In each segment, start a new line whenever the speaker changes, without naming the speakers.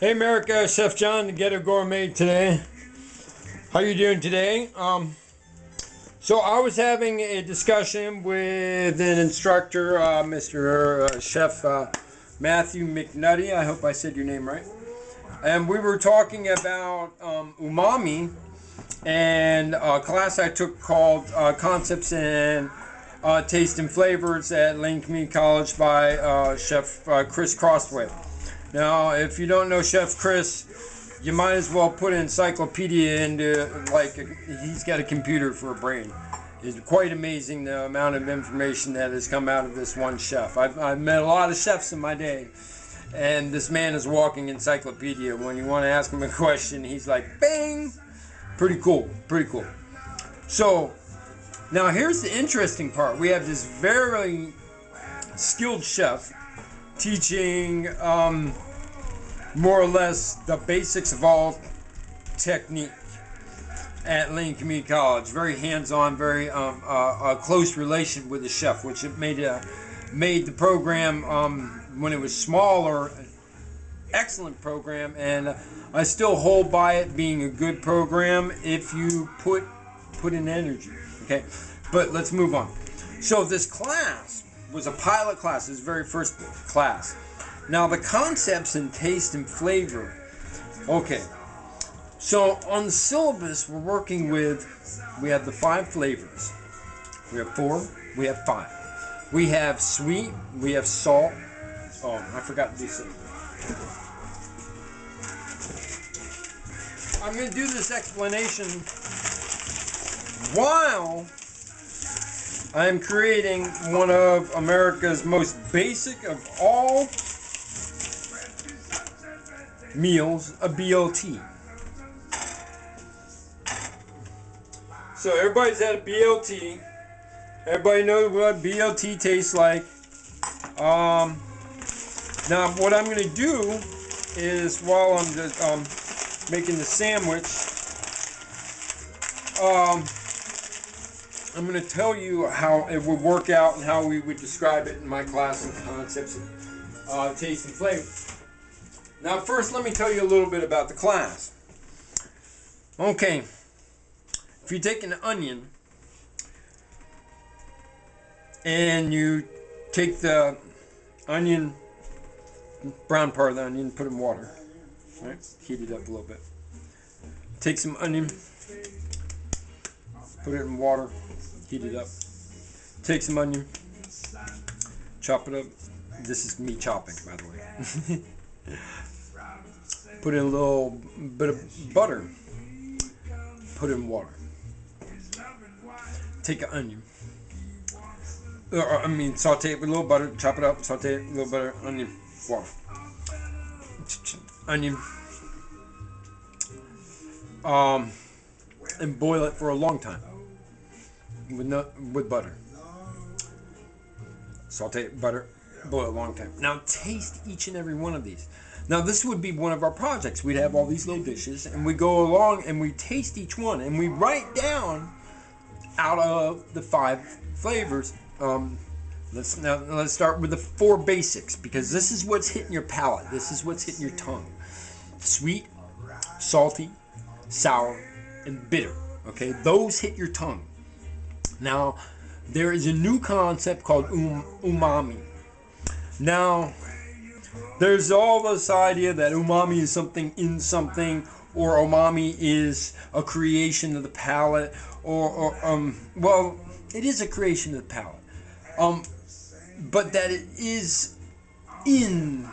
Hey America, Chef John, the Ghetto Gourmet today. How you doing today? So I was having a discussion with an instructor, Mr. Chef Matthew McNutty. I hope I said your name right. And we were talking about umami and a class I took called Concepts and Taste and Flavors at Lane Community College by Chef Chris Crossway. Now, if you don't know Chef Chris, you might as well put an encyclopedia into, he's got a computer for a brain. It's quite amazing the amount of information that has come out of this one chef. I've met a lot of chefs in my day, and this man is walking encyclopedia. When you want to ask him a question, he's like, bang! Pretty cool, pretty cool. So, now here's the interesting part. We have this very skilled chef teaching more or less the basics of all technique at Lane Community College. Very hands-on, very a close relation with the chef, which it made the program when it was smaller, excellent program, and I still hold by it being a good program if you put in energy. Okay, but let's move on. So this class was a pilot class, his very first class. Now the concepts in taste and flavor. Okay, so on the syllabus we're working with, we have the 5 flavors. We have 4, we have 5. We have sweet, we have salt. Oh, I forgot to do something. I'm going to do this explanation while I'm creating one of America's most basic of all meals, a BLT. So everybody's had a BLT. Everybody knows what BLT tastes like. Now what I'm going to do is, while I'm just, making the sandwich, I'm going to tell you how it would work out and how we would describe it in my class and concepts of taste and flavor. Now first let me tell you a little bit about the class. Okay, if you take an onion and you take the onion, brown part of the onion, put it in water, right? Heat it up a little bit. Take some onion, put it in water, heat it up. Take some onion, chop it up. This is me chopping, by the way. Put in a little bit of butter. Put it in water. Take an onion. Saute it with a little butter. Chop it up. Saute it with a little butter. Onion. Water. Onion. And boil it for a long time with butter. Saute it, butter, boil it a long time. Now taste each and every one of these. Now this would be one of our projects. We'd have all these little dishes, and we go along and we taste each one, and we write down out of the 5 flavors. Let's start with the 4 basics, because this is what's hitting your palate. This is what's hitting your tongue. Sweet, salty, sour, and bitter. Okay, those hit your tongue. Now there is a new concept called umami. Now there's all this idea that umami is something in something, or umami is a creation of the palate, well, it is a creation of the palate, but that it is in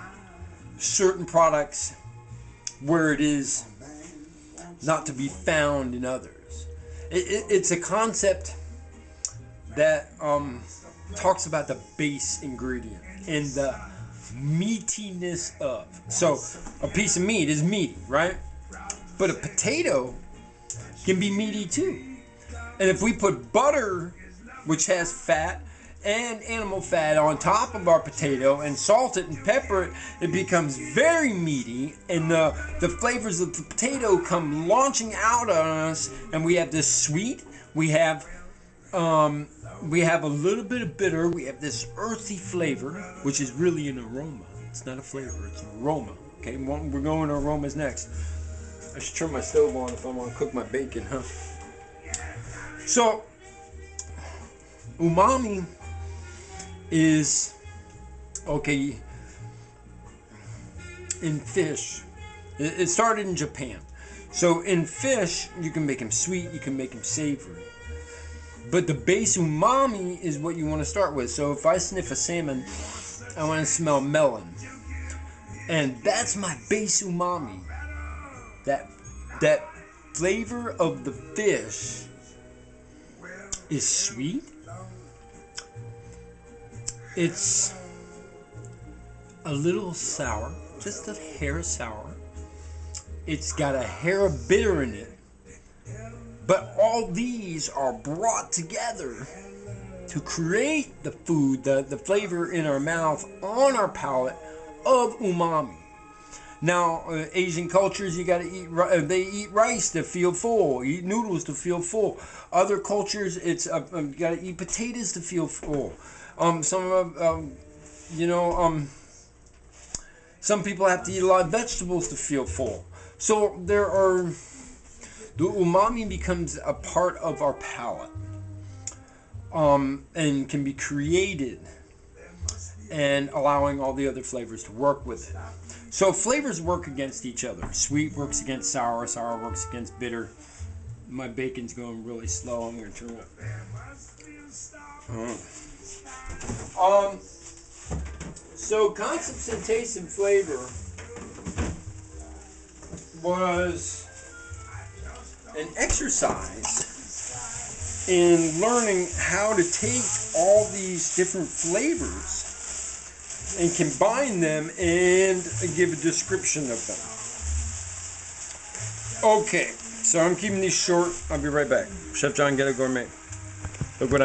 certain products where it is not to be found in others. It's a concept that talks about the base ingredient and the meatiness of. So a piece of meat is meaty, right? But a potato can be meaty too. And if we put butter, which has fat and animal fat, on top of our potato and salt it and pepper it, it becomes very meaty, and the flavors of the potato come launching out on us, and we have this sweet, we have a little bit of bitter, we have this earthy flavor, which is really an aroma. It's not a flavor, it's an aroma. Okay, we're going to aromas next. I should turn my stove on if I want to cook my bacon, huh? So, umami is, okay, in fish. It started in Japan. So in fish, you can make them sweet, you can make them savory. But the base umami is what you want to start with. So if I sniff a salmon, I want to smell melon. And that's my base umami. That flavor of the fish is sweet. It's a little sour, just a hair sour. It's got a hair of bitter in it. But all these are brought together to create the food, the flavor in our mouth, on our palate of umami. Now, Asian cultures, you got to eat. They eat rice to feel full. Eat noodles to feel full. Other cultures, it's you got to eat potatoes to feel full. Some people have to eat a lot of vegetables to feel full. So the umami becomes a part of our palate, and can be created, and allowing all the other flavors to work with it. So flavors work against each other. Sweet works against sour. Sour works against bitter. My bacon's going really slow. I'm going to turn it up. So concepts in taste and flavor was an exercise in learning how to take all these different flavors and combine them and give a description of them. Okay, so I'm keeping these short. I'll be right back. Chef John, Ghetto Gourmet. Look what I'm